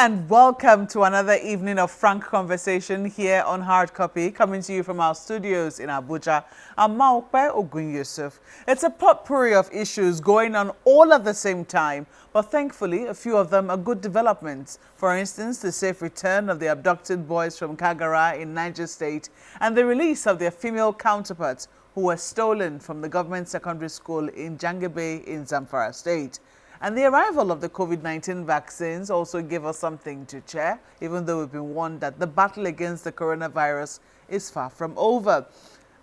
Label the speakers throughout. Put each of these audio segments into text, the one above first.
Speaker 1: And welcome to another evening of frank conversation here on Hard Copy, coming to you from our studios in Abuja. I'm Maokwe Ogun Yusuf. It's a potpourri of issues going on all at the same time, but thankfully a few of them are good developments. For instance, the safe return of the abducted boys from Kagara in Niger State and the release of their female counterparts who were stolen from the government secondary school in Jangebe in Zamfara State. And the arrival of the COVID-19 vaccines also gave us something to cheer, even though we've been warned that the battle against the coronavirus is far from over.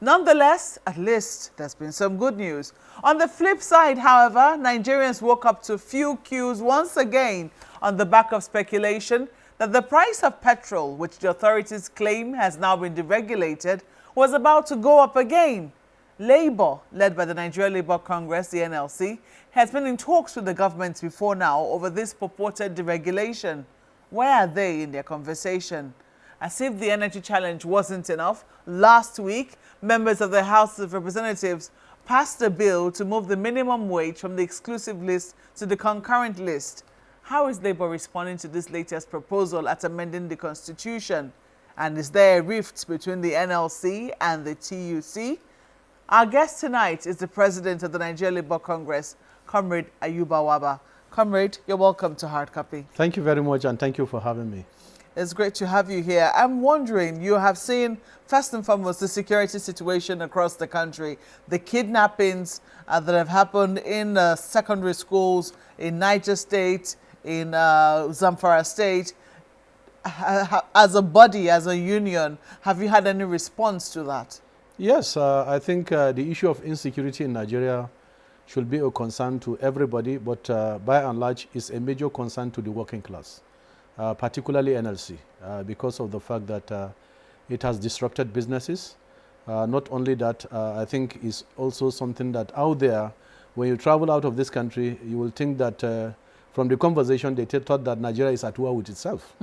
Speaker 1: Nonetheless, at least there's been some good news. On the flip side, however, Nigerians woke up to few cues once again on the back of speculation that the price of petrol, which the authorities claim has now been deregulated, was about to go up again. Labour, led by the Nigeria Labour Congress, the NLC, has been in talks with the government before now over this purported deregulation. Where are they in their conversation? As if the energy challenge wasn't enough, last week, members of the House of Representatives passed a bill to move the minimum wage from the exclusive list to the concurrent list. How is Labour responding to this latest proposal at amending the Constitution? And is there a rift between the NLC and the TUC? Our guest tonight is the president of the Nigeria Labour Congress, Comrade Ayuba Waba. Comrade, you're welcome to Hard Copy.
Speaker 2: Thank you very much, and thank you for having me.
Speaker 1: It's great to have you here. I'm wondering, you have seen, first and foremost, the security situation across the country, the kidnappings that have happened in secondary schools in Niger State, in Zamfara State. As a body, as a union, have you had any response to that?
Speaker 2: Yes, I think the issue of insecurity in Nigeria should be a concern to everybody, but by and large, it's a major concern to the working class, particularly NLC, because of the fact that it has disrupted businesses. Not only that, I think it's also something that out there, when you travel out of this country, you will think that from the conversation, they thought that Nigeria is at war with itself.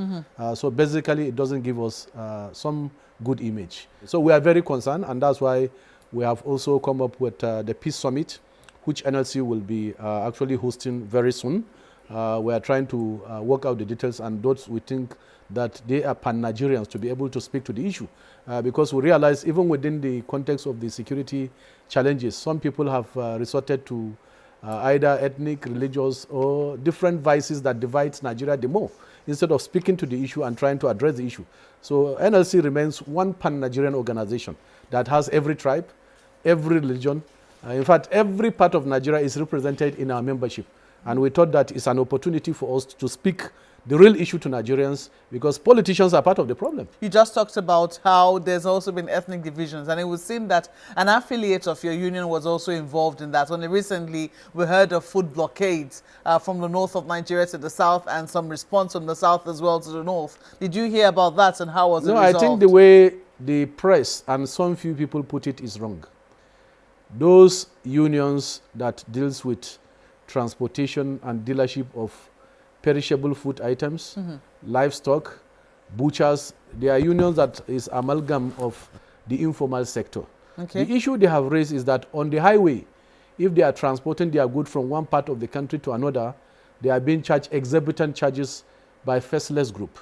Speaker 2: So basically, it doesn't give us some good image. So we are very concerned, and that's why we have also come up with the Peace Summit, which NLC will be actually hosting very soon. We are trying to work out the details, and those we think that they are pan-Nigerians to be able to speak to the issue. Because we realize even within the context of the security challenges, some people have resorted to either ethnic, religious, or different vices that divides Nigeria the more, instead of speaking to the issue and trying to address the issue. So NLC remains one pan-Nigerian organization that has every tribe, every religion. In fact, every part of Nigeria is represented in our membership. And we thought that it's an opportunity for us to speak the real issue to Nigerians, because politicians are part of the problem. You
Speaker 1: just talked about how there's also been ethnic divisions, and it would seem that an affiliate of your union was also involved in that. Only recently, we heard of food blockades from the north of Nigeria to the south, and some response from the south as well to the north. Did you hear about that, and how was it resolved?
Speaker 2: No, I think the way the press and some few people put it is wrong. Those unions that deals with transportation and dealership of perishable food items, livestock, butchers, they are unions that is amalgam of the informal sector. Okay. The issue they have raised is that on the highway, if they are transporting their goods from one part of the country to another, they are being charged exorbitant charges by faceless group.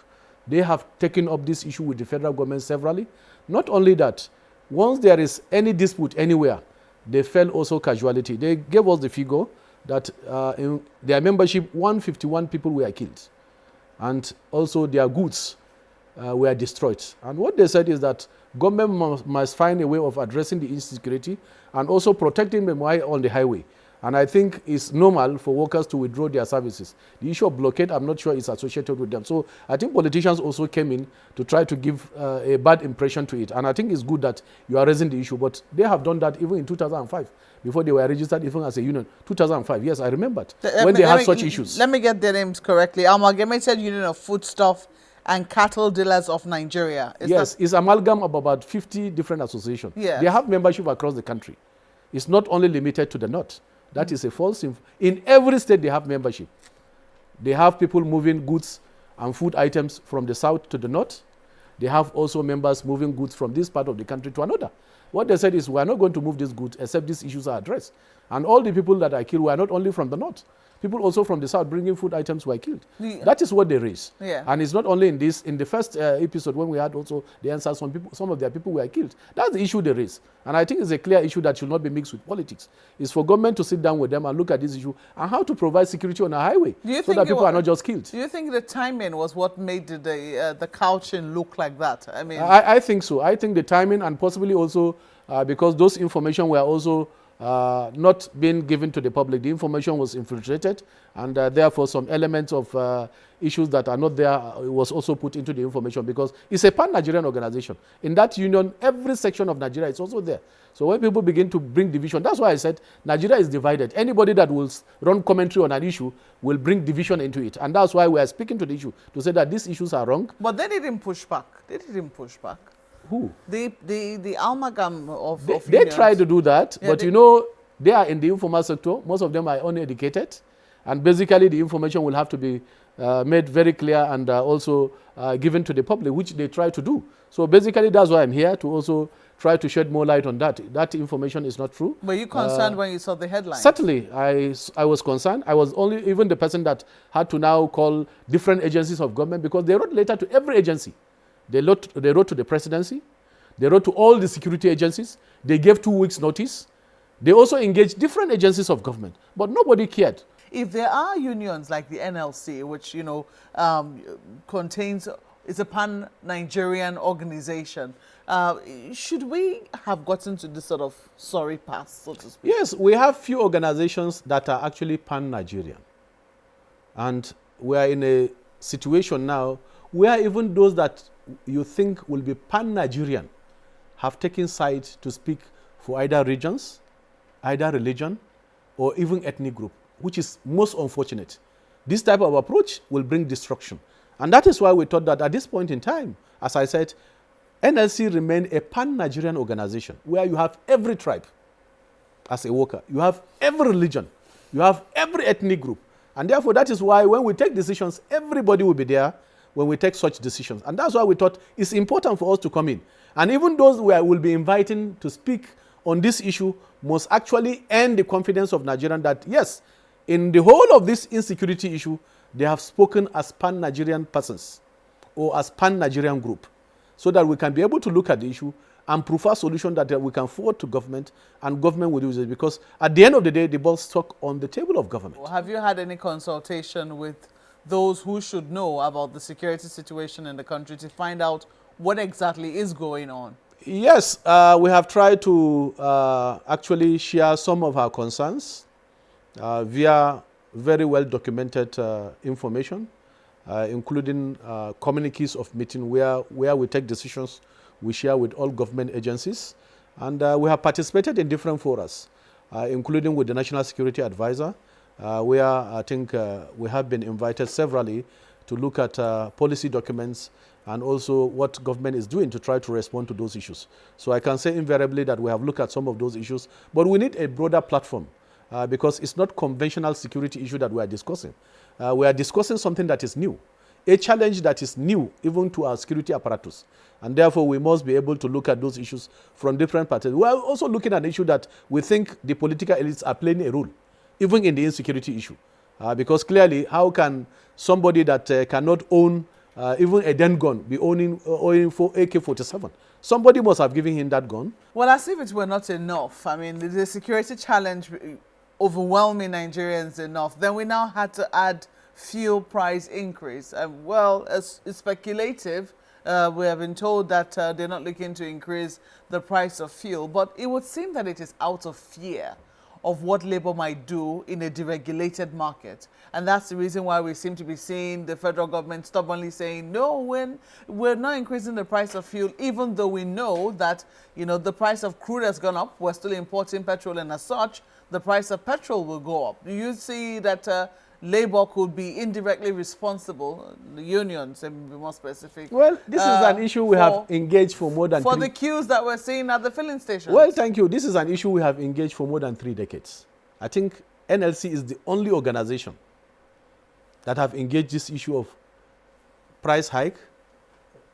Speaker 2: They have taken up this issue with the federal government severally. Not only that, once there is any dispute anywhere, they fell also casualty. They gave us the figure that in their membership, 151 people were killed. And also their goods were destroyed. And what they said is that government must find a way of addressing the insecurity and also protecting them while on the highway. And I think it's normal for workers to withdraw their services. The issue of blockade, I'm not sure is associated with them. So I think politicians also came in to try to give a bad impression to it. And I think it's good that you are raising the issue, but they have done that even in 2005, before they were registered even as a union. 2005, yes, I remembered, when they had such issues.
Speaker 1: Let me get their names correctly. Amalgamated Union of Foodstuff and Cattle Dealers of Nigeria.
Speaker 2: Yes, it's amalgam of about 50 different associations. Yes. They have membership across the country. It's not only limited to the north. That is a false info. In every state, they have membership. They have people moving goods and food items from the south to the north. They have also members moving goods from this part of the country to another. What they said is, we are not going to move these goods except these issues are addressed. And all the people that are killed were not only from the north. People also from the south bringing food items were killed.
Speaker 1: Yeah.
Speaker 2: That is what they raise.
Speaker 1: Yeah.
Speaker 2: And it's not only in this. In the first episode when we had also the answers, some of their people were killed. That's the issue they raise. And I think it's a clear issue that should not be mixed with politics. It's for government to sit down with them and look at this issue and how to provide security on a highway so that people are not just killed.
Speaker 1: Do you think the timing was what made the couching look like that? I mean,
Speaker 2: I think so. I think the timing and possibly also because those information were also not being given to the public. The information was infiltrated, and therefore some elements of issues that are not there was also put into the information, because it's a pan-Nigerian organization. In that union, every section of Nigeria is also there. So when people begin to bring division, that's why I said Nigeria is divided. Anybody that will run commentary on an issue will bring division into it. And that's why we are speaking to the issue, to say that these issues are wrong.
Speaker 1: But they didn't push back. They didn't push back.
Speaker 2: Who?
Speaker 1: The amalgam of
Speaker 2: they try to do that,
Speaker 1: yeah,
Speaker 2: but you know, they are in the informal sector. Most of them are uneducated. And basically the information will have to be made very clear and also given to the public, which they try to do. So basically that's why I'm here, to also try to shed more light on that. That information is not true.
Speaker 1: Were you concerned when you saw the headline?
Speaker 2: Certainly, I was concerned. I was only even the person that had to now call different agencies of government, because they wrote later to every agency. They wrote to the presidency. They wrote to all the security agencies. They gave 2 weeks notice. They also engaged different agencies of government, but nobody cared.
Speaker 1: If there are unions like the NLC, which, you know, is a pan-Nigerian organization, should we have gotten to this sort of sorry pass, so to speak?
Speaker 2: Yes, we have few organizations that are actually pan-Nigerian. And we are in a situation now where even those that you think will be pan-Nigerian have taken sides to speak for either regions, either religion, or even ethnic group, which is most unfortunate. This type of approach will bring destruction. And that is why we thought that at this point in time, as I said, NLC remained a pan-Nigerian organization where you have every tribe as a worker. You have every religion. You have every ethnic group. And therefore, that is why when we take decisions, everybody will be there when we take such decisions. And that's why we thought it's important for us to come in. And even those we will be inviting to speak on this issue must actually earn the confidence of Nigerians that, yes, in the whole of this insecurity issue, they have spoken as pan-Nigerian persons or as pan-Nigerian group, so that we can be able to look at the issue and prefer solution that we can forward to government, and government will use it, because at the end of the day, the ball's stuck on the table of government.
Speaker 1: Well, have you had any consultation with those who should know about the security situation in the country to find out what exactly is going on?
Speaker 2: Yes, we have tried to actually share some of our concerns via very well documented information, including communiques of meeting where we take decisions, we share with all government agencies. And we have participated in different forums, including with the National Security Advisor, where I think we have been invited severally to look at policy documents and also what government is doing to try to respond to those issues. So I can say invariably that we have looked at some of those issues, but we need a broader platform because it's not conventional security issue that we are discussing. We are discussing something that is new, a challenge that is new even to our security apparatus. And therefore, we must be able to look at those issues from different parties. We are also looking at an issue that we think the political elites are playing a role, even in the insecurity issue. Because clearly, how can somebody that cannot own even a den gun be owning for AK-47? Somebody must have given him that gun.
Speaker 1: Well, as if it were not enough. I mean, the security challenge overwhelming Nigerians enough. Then we now had to add fuel price increase. Well, it's speculative. We have been told that they're not looking to increase the price of fuel, but it would seem that it is out of fear of what Labour might do in a deregulated market. And that's the reason why we seem to be seeing the federal government stubbornly saying, no, we're not increasing the price of fuel, even though we know that, you know, the price of crude has gone up. We're still importing petrol, and as such, the price of petrol will go up. Do you see that Labour could be indirectly responsible, the unions, to be more specific?
Speaker 2: Well, this is an issue we have engaged for more than
Speaker 1: the queues that we're seeing at the filling stations.
Speaker 2: Well, thank you. This is an issue we have engaged for more than 3 decades. I think NLC is the only organization that have engaged this issue of price hike,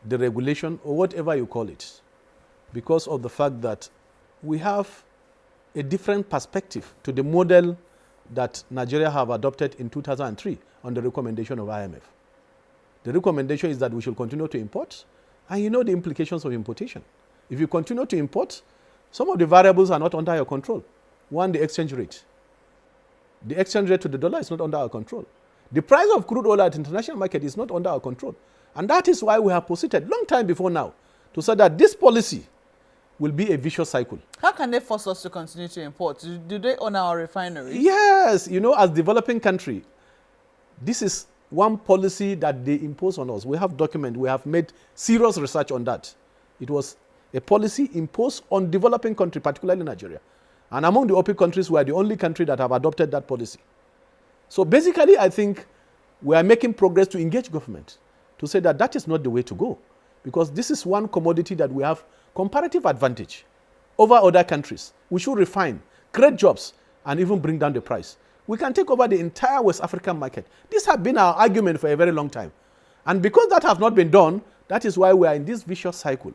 Speaker 2: deregulation, or whatever you call it, because of the fact that we have a different perspective to the model that Nigeria have adopted in 2003 on the recommendation of IMF. The recommendation is that we should continue to import, and you know the implications of importation. If you continue to import, some of the variables are not under your control. One, the exchange rate. The exchange rate to the dollar is not under our control. The price of crude oil at international market is not under our control. And that is why we have posited long time before now to say that this policy will be a vicious cycle.
Speaker 1: How can they force us to continue to import? Do they own our refineries?
Speaker 2: Yes, you know, as developing country, this is one policy that they impose on us. We have document, we have made serious research on that. It was a policy imposed on developing country, particularly Nigeria. And among the OPEC countries, we are the only country that have adopted that policy. So basically, I think we are making progress to engage government to say that that is not the way to go, because this is one commodity that we have comparative advantage over other countries. We should refine, create jobs, and even bring down the price. We can take over the entire West African market. This has been our argument for a very long time. And because that has not been done, that is why we are in this vicious cycle.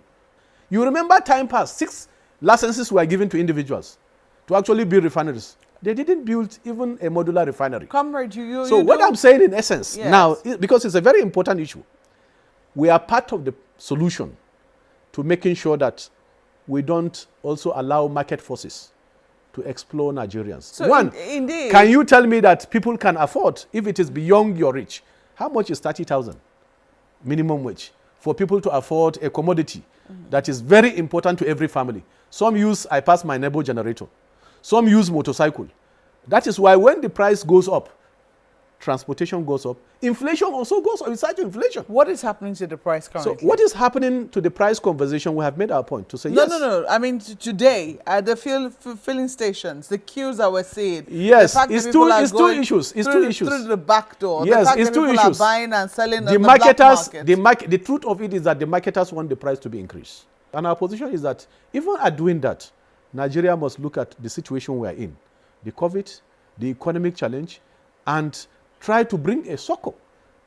Speaker 2: You remember time past, 6 licenses were given to individuals to actually build refineries. They didn't build even a modular refinery.
Speaker 1: Comrade,
Speaker 2: so what I'm saying in essence now, because it's a very important issue, we are part of the solution to making sure that we don't also allow market forces to explore Nigerians.
Speaker 1: So
Speaker 2: One,
Speaker 1: indeed,
Speaker 2: can you tell me that people can afford, if it is beyond your reach, how much is 30,000 minimum wage for people to afford a commodity that is very important to every family? Some use I pass my neighbor generator. Some use motorcycle. That is why when the price goes up, transportation goes up, inflation also goes up. It's such inflation.
Speaker 1: What is happening to the price currently?
Speaker 2: So what is happening to the price conversation? We have made our point to say yes.
Speaker 1: No. I mean, today at the filling stations, the queues that we're seeing.
Speaker 2: Yes, it's two issues. It's two issues.
Speaker 1: Through the back door.
Speaker 2: Yes,
Speaker 1: the fact
Speaker 2: it's
Speaker 1: that
Speaker 2: two
Speaker 1: people
Speaker 2: issues.
Speaker 1: Are buying and selling
Speaker 2: The
Speaker 1: on
Speaker 2: marketers,
Speaker 1: the black market.
Speaker 2: the truth of it is that the marketers want the price to be increased. And our position is that even at doing that, Nigeria must look at the situation we are in, the COVID, the economic challenge, and try to bring a succor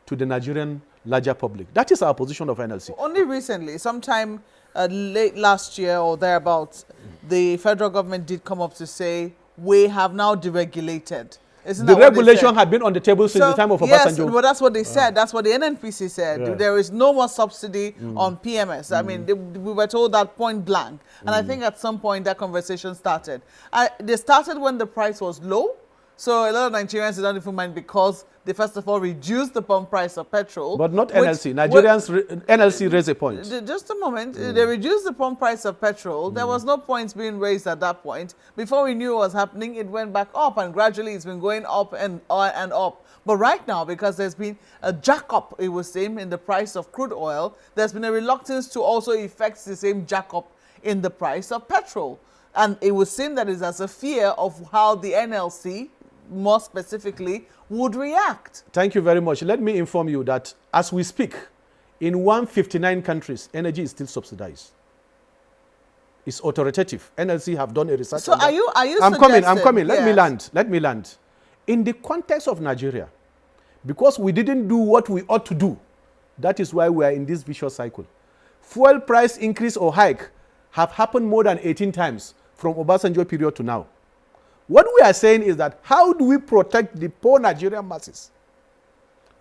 Speaker 2: to the Nigerian larger public. That is our position of NLC.
Speaker 1: Only recently, sometime late last year or thereabouts, the federal government did come up to say, we have now deregulated. Isn't
Speaker 2: the
Speaker 1: that what they
Speaker 2: regulation
Speaker 1: said?
Speaker 2: had been on the table since the time of Obasanjo.
Speaker 1: Yes, well, that's what they said. That's what the NNPC said.
Speaker 2: Yeah.
Speaker 1: There is no more subsidy on PMS. I mean, we were told that point blank. And I think at some point that conversation started. They started when the price was low. So a lot of Nigerians don't even mind because they first of all reduced the pump price of petrol.
Speaker 2: But not NLC. NLC raised a point.
Speaker 1: Just a moment. They reduced the pump price of petrol. There was no points being raised at that point. Before we knew what was happening, it went back up, and gradually it's been going up and up. But right now, because there's been a jack-up, it was same in the price of crude oil, there's been a reluctance to also effect the same jack-up in the price of petrol. And it would seem that it's as a fear of how the NLC, more specifically, would react.
Speaker 2: Thank you very much. Let me inform you that as we speak, in 159 countries, energy is still subsidized. It's authoritative. NLC have done a research.
Speaker 1: So are you
Speaker 2: I'm coming.
Speaker 1: Yes.
Speaker 2: Let me land. In the context of Nigeria, because we didn't do what we ought to do, that is why we are in this vicious cycle. Fuel price increase or hike have happened more than 18 times from Obasanjo period to now. What we are saying is that how do we protect the poor Nigerian masses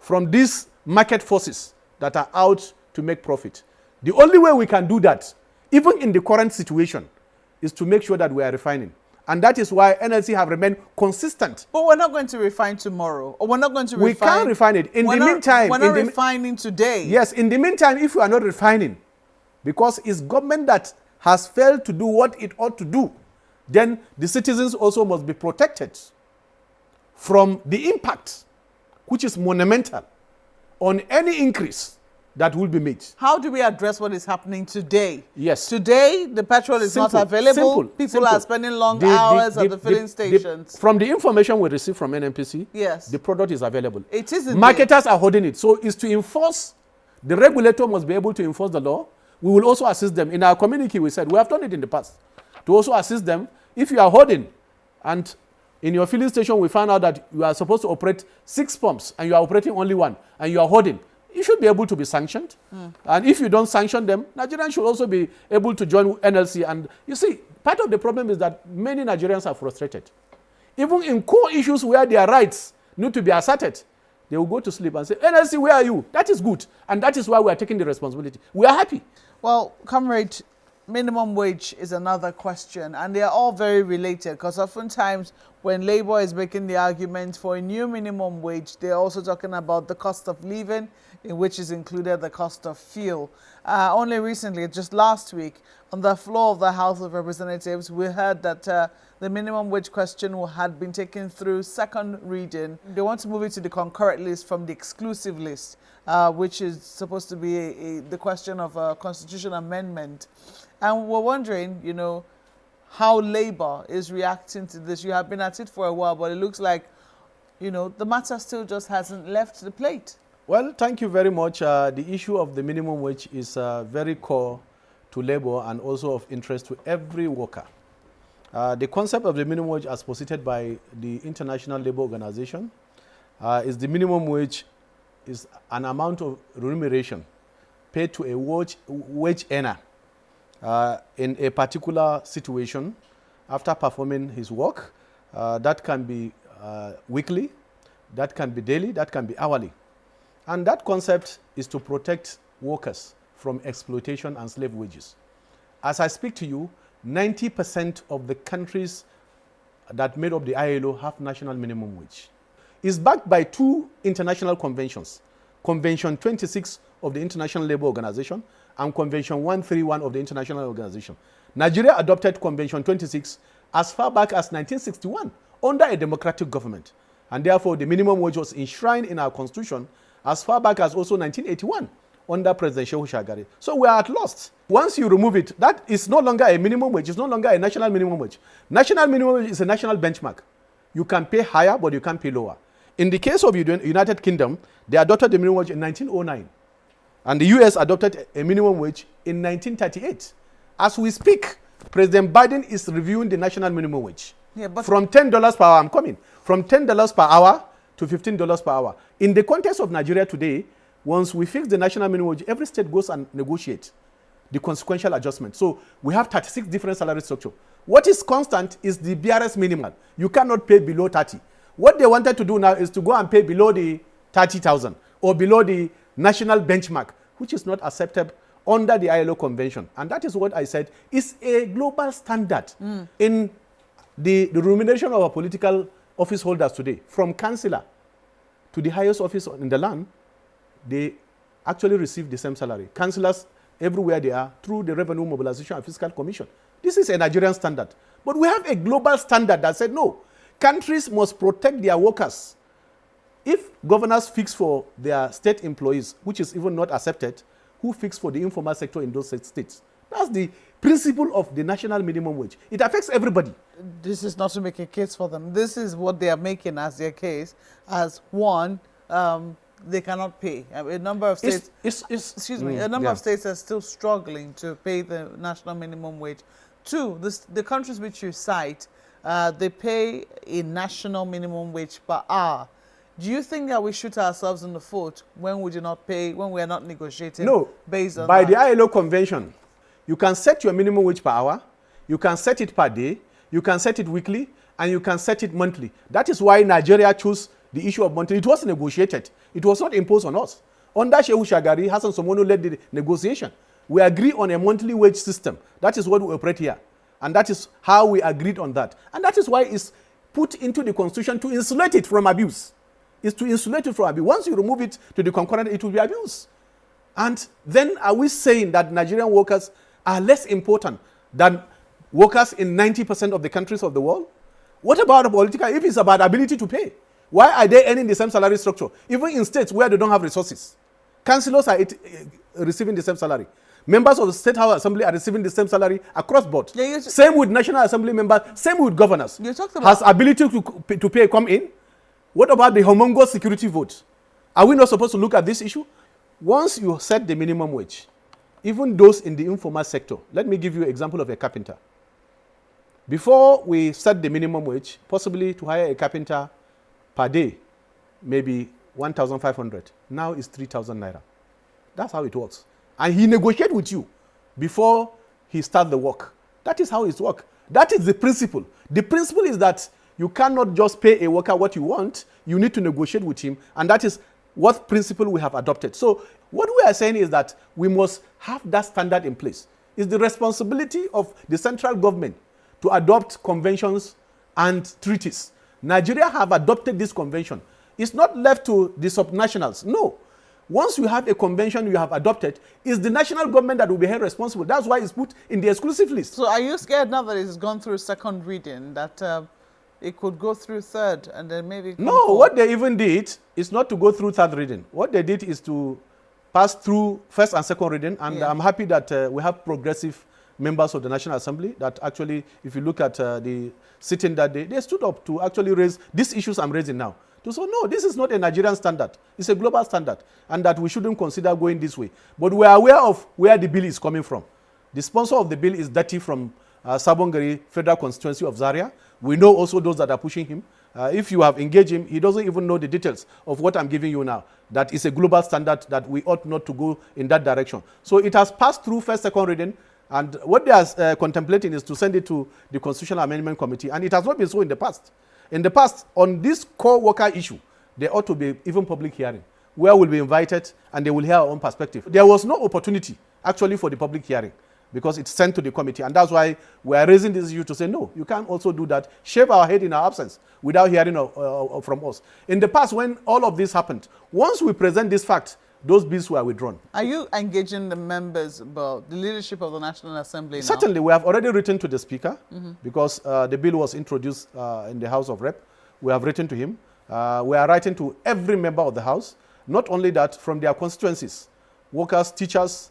Speaker 2: from these market forces that are out to make profit? The only way we can do that, even in the current situation, is to make sure that we are refining. And that is why NLC have remained consistent.
Speaker 1: But we're not going to refine tomorrow. Or we're not going to refine.
Speaker 2: We can't refine it. In the meantime.
Speaker 1: We're not refining today.
Speaker 2: Yes, in the meantime, if we are not refining, because it's government that has failed to do what it ought to do, then the citizens also must be protected from the impact, which is monumental, on any increase that will be made.
Speaker 1: How do we address what is happening today?
Speaker 2: Yes.
Speaker 1: Today, the petrol is not available. People are spending long hours at the filling stations.
Speaker 2: From the information we receive from NNPC,
Speaker 1: yes,
Speaker 2: the product is available.
Speaker 1: It is.
Speaker 2: Marketers are holding it. So it's to enforce, the regulator must be able to enforce the law. We will also assist them. In our community, we said, we have done it in the past, to also assist them. If you are holding, and in your filling station we found out that you are supposed to operate 6 pumps and you are operating only 1, and you are holding, you should be able to be sanctioned. And if you don't sanction them, Nigerians should also be able to join NLC. And you see, part of the problem is that many Nigerians are frustrated. Even in core issues where their rights need to be asserted, they will go to sleep and say, NLC, where are you? That is good. And that is why we are taking the responsibility. We are happy.
Speaker 1: Well, comrade, minimum wage is another question, and they are all very related, because oftentimes when Labour is making the argument for a new minimum wage, they're also talking about the cost of living, in which is included the cost of fuel. Only recently, just last week, on the floor of the House of Representatives, we heard that the minimum wage question had been taken through second reading. They want to move it to the concurrent list from the exclusive list, which is supposed to be the question of a constitution amendment. And we're wondering, you know, how Labour is reacting to this. You have been at it for a while, but it looks like, you know, the matter still just hasn't left the plate.
Speaker 2: Well, thank you very much. The issue of the minimum wage is very core to Labour and also of interest to every worker. The concept of the minimum wage as posited by the International Labour Organization is the minimum wage is an amount of remuneration paid to a wage earner in a particular situation after performing his work. That can be weekly, that can be daily, that can be hourly. And that concept is to protect workers from exploitation and slave wages. As I speak to you, 90% of the countries that made up the ILO have national minimum wage. It's backed by two international conventions, Convention 26 of the International Labour Organization and Convention 131 of the International Organization. Nigeria adopted Convention 26 as far back as 1961 under a democratic government. And therefore, the minimum wage was enshrined in our constitution as far back as also 1981 under President Shehu Shagari. So we are at lost. Once you remove it, that is no longer a minimum wage. It's no longer a national minimum wage. National minimum wage is a national benchmark. You can pay higher, but you can't pay lower. In the case of United Kingdom, they adopted the minimum wage in 1909. And the US adopted a minimum wage in 1938. As we speak, President Biden is reviewing the national minimum wage.
Speaker 1: Yeah, but
Speaker 2: from $10 per hour, I'm coming, from $10 per hour to $15 per hour. In the context of Nigeria today, once we fix the national minimum wage, every state goes and negotiates the consequential adjustment. So we have 36 different salary structure. What is constant is the BRS minimum. You cannot pay below 30. What they wanted to do now is to go and pay below the 30,000 or below the national benchmark, which is not acceptable under the ILO convention. And that is what I said is a global standard in the remuneration of our political office holders today, from councillor to the highest office in the land. They actually receive the same salary. Councillors, everywhere they are, through the Revenue Mobilization and Fiscal Commission. This is a Nigerian standard. But we have a global standard that said, no, countries must protect their workers. If governors fix for their state employees, which is even not accepted, who fix for the informal sector in those states? That's the principle of the national minimum wage. It affects everybody.
Speaker 1: This is not to make a case for them. This is what they are making as their case. As one, they cannot pay. A number of states, a number of states are still struggling to pay the national minimum wage. Two, the countries which you cite, they pay a national minimum wage per hour. Do you think that we shoot ourselves in the foot when we do not pay, when we are not negotiating?
Speaker 2: No,
Speaker 1: based on
Speaker 2: by
Speaker 1: that?
Speaker 2: the ILO convention, you can set your minimum wage per hour, you can set it per day, you can set it weekly, and you can set it monthly. That is why Nigeria chose the issue of monthly. It was negotiated. It was not imposed on us. Under Shehu Shagari, Hassan Somono led the negotiation. We agree on a monthly wage system. That is what we operate here. And that is how we agreed on that. And that is why it's put into the constitution to insulate it from abuse. It's to insulate it from abuse. Once you remove it to the concurrent, it will be abused. And then are we saying that Nigerian workers are less important than workers in 90% of the countries of the world? What about political, if it's about ability to pay? Why are they earning the same salary structure? Even in states where they don't have resources. Councillors are receiving the same salary. Members of the State House Assembly are receiving the same salary across board. Yeah, same with National Assembly members, same with governors.
Speaker 1: You talked about
Speaker 2: has ability to pay come in? What about the humongous security vote? Are we not supposed to look at this issue? Once you set the minimum wage, even those in the informal sector, let me give you an example of a carpenter. Before we set the minimum wage, possibly to hire a carpenter per day, maybe 1,500. Now it's 3,000 naira. That's how it works. And he negotiates with you before he starts the work. That is how it works. That is the principle. The principle is that you cannot just pay a worker what you want. You need to negotiate with him. And that is what principle we have adopted. So what we are saying is that we must have that standard in place. It's the responsibility of the central government to adopt conventions and treaties. Nigeria have adopted this convention. It's not left to the subnationals. No. Once you have a convention you have adopted, it's the national government that will be held responsible. That's why it's put in the exclusive list.
Speaker 1: So are you scared now that it's gone through second reading that it could go through third and then maybe...
Speaker 2: No, what they even did is not to go through third reading. What they did is to pass through first and second reading. And I'm happy that we have progressive members of the National Assembly that actually, if you look at the sitting that day, they stood up to actually raise these issues I'm raising now. To say, no, this is not a Nigerian standard. It's a global standard. And that we shouldn't consider going this way. But we are aware of where the bill is coming from. The sponsor of the bill is Dati from Sabongari Federal Constituency of Zaria. We know also those that are pushing him. If you have engaged him, he doesn't even know the details of what I'm giving you now. That is a global standard that we ought not to go in that direction. So it has passed through first, second reading. And what they are contemplating is to send it to the Constitutional Amendment Committee. And it has not been so in the past. In the past, on this core worker issue, there ought to be even public hearing, where we'll be invited and they will hear our own perspective. There was no opportunity, actually, for the public hearing because it's sent to the committee. And that's why we are raising this issue to say, no, you can't also do that, shave our head in our absence without hearing from us. In the past, when all of this happened, once we present this fact, those bills were withdrawn.
Speaker 1: Are you engaging the members, the leadership of the National Assembly now?
Speaker 2: Certainly, we have already written to the Speaker because the bill was introduced in the House of Rep. We have written to him. We are writing to every member of the House. Not only that, from their constituencies, workers, teachers,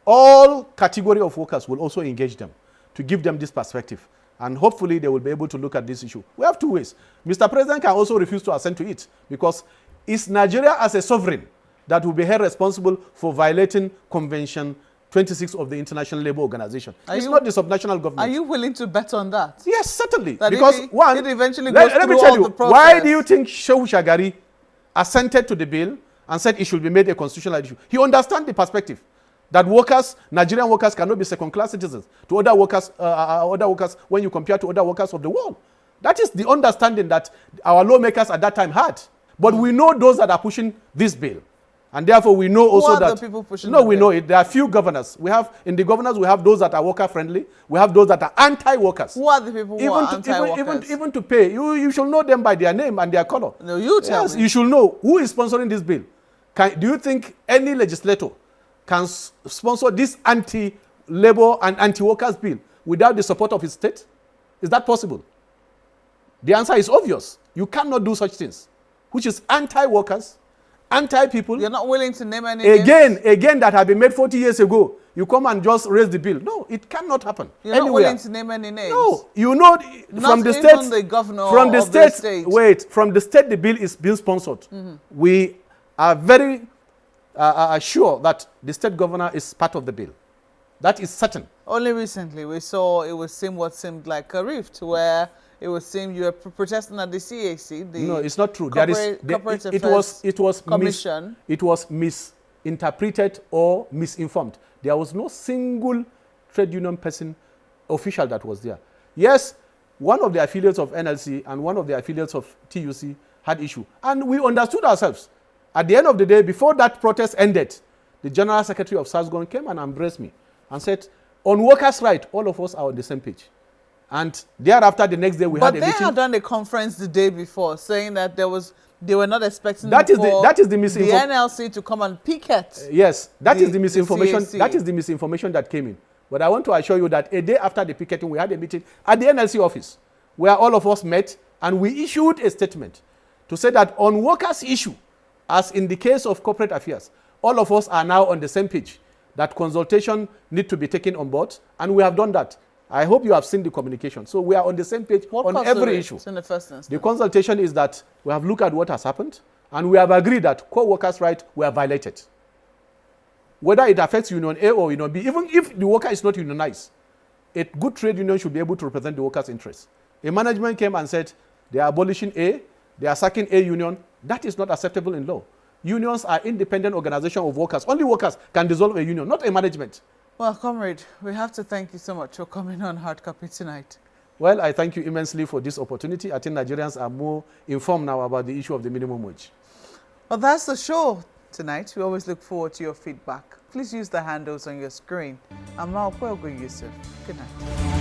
Speaker 2: all category of workers will also engage them to give them this perspective. And hopefully, they will be able to look at this issue. We have two ways. Mr. President can also refuse to assent to it because it's Nigeria as a sovereign that will be held responsible for violating Convention 26 of the International Labour Organization. It's not the subnational government.
Speaker 1: Are you willing to bet on that?
Speaker 2: Yes, certainly.
Speaker 1: That
Speaker 2: because
Speaker 1: it
Speaker 2: let
Speaker 1: eventually goes
Speaker 2: me
Speaker 1: through
Speaker 2: tell
Speaker 1: all
Speaker 2: you,
Speaker 1: the process.
Speaker 2: why do you think Shehu Shagari assented to the bill and said it should be made a constitutional issue? He understands the perspective that workers, Nigerian workers, cannot be second-class citizens to other workers when you compare to other workers of the world. That is the understanding that our lawmakers at that time had. But we know those that are pushing this bill. And therefore, we know also that...
Speaker 1: Who are the people pushing
Speaker 2: No, we know it. There are few governors. In the governors, we have those that are worker-friendly. We have those that are anti-workers.
Speaker 1: Who are the people who are anti-workers?
Speaker 2: Even to pay, you should know them by their name and their color.
Speaker 1: No, you tell me.
Speaker 2: You should know who is sponsoring this bill. Do you think any legislator can sponsor this anti-labor and anti-workers bill without the support of his state? Is that possible? The answer is obvious. You cannot do such things, which is anti-workers, anti-people.
Speaker 1: You're not willing to name any names?
Speaker 2: Again, that had been made 40 years ago. You come and just raise the bill. No, it cannot happen.
Speaker 1: You're not willing to name any names?
Speaker 2: No, you know, from the state,
Speaker 1: the governor of the state.
Speaker 2: Wait, from the state the bill is being sponsored. We are very sure that the state governor is part of the bill. That is certain.
Speaker 1: Only recently we saw it was what seemed like a rift where it was saying you were protesting at the CAC.
Speaker 2: No, it's not true. It was misinterpreted or misinformed. There was no single trade union person, official that was there. Yes, one of the affiliates of NLC and one of the affiliates of TUC had issue. And we understood ourselves. At the end of the day, before that protest ended, the General Secretary of SASGON came and embraced me and said, on workers' rights, all of us are on the same page. And thereafter, the next day, we had a meeting.
Speaker 1: But they had done a conference the day before saying that they were not expecting
Speaker 2: the
Speaker 1: NLC to come and picket.
Speaker 2: Yes, that is the misinformation. That is the misinformation that came in. But I want to assure you that a day after the picketing, we had a meeting at the NLC office where all of us met and we issued a statement to say that on workers' issue, as in the case of corporate affairs, all of us are now on the same page, that consultation need to be taken on board, and we have done that. I hope you have seen the communication. So we are on the same page on every issue.
Speaker 1: In the first instance?
Speaker 2: The consultation is that we have looked at what has happened, and we have agreed that core workers' rights were violated. Whether it affects Union A or Union B, even if the worker is not unionized, a good trade union should be able to represent the workers' interests. A management came and said they are abolishing A, they are sacking A union. That is not acceptable in law. Unions are independent organizations of workers. Only workers can dissolve a union, not a management.
Speaker 1: Well, comrade, we have to thank you so much for coming on Hard Copy tonight.
Speaker 2: Well, I thank you immensely for this opportunity. I think Nigerians are more informed now about the issue of the minimum wage.
Speaker 1: Well, that's the show tonight. We always look forward to your feedback. Please use the handles on your screen. I'm Maokwe Ogun Yusuf. Good night.